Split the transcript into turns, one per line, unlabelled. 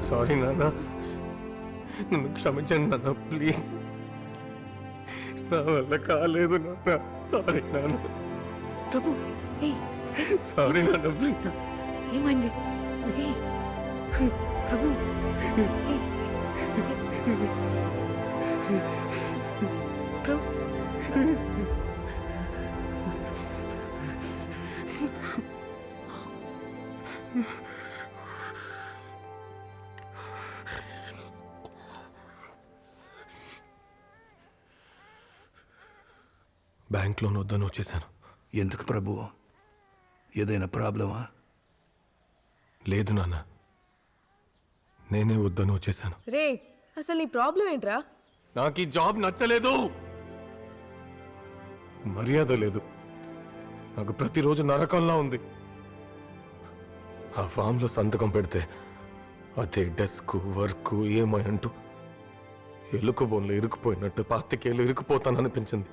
Sorry నాన్న, నన్ను క్షమించండి నాన్న, ప్లీజ్. నా వల్ల కాలేదు నాన్న, సారీ నాన్న.
ప్రభు, ఏయ్
సారీ నాన్న, ప్లీజ్.
ఏమైంది? ఏయ్ ప్రభు, ఏయ్ ప్రభు.
బ్యాంక్ లోన్ వద్దని వచ్చేసాను.
ఎందుకు ప్రభు? ఏదైనా ప్రాబ్లమా?
లేదు నాన్న, నేనే వద్దని వచ్చేసాను.
రే, అసలు నీ ప్రాబ్లం ఏంట్రా?
నాకు ఈ జాబ్ నచ్చలేదు, మర్యాద లేదు, నాకు ప్రతిరోజు నరకంలా ఉంది. ఆ ఫామ్లో సంతకం పెడితే అదే డెస్క్ వర్క్ ఏమై అంటూ ఎలుక బోన్లో ఇరుక్కుపోయినట్టు 25 ఏళ్ళు ఇరుక్కుపోతాననిపించింది.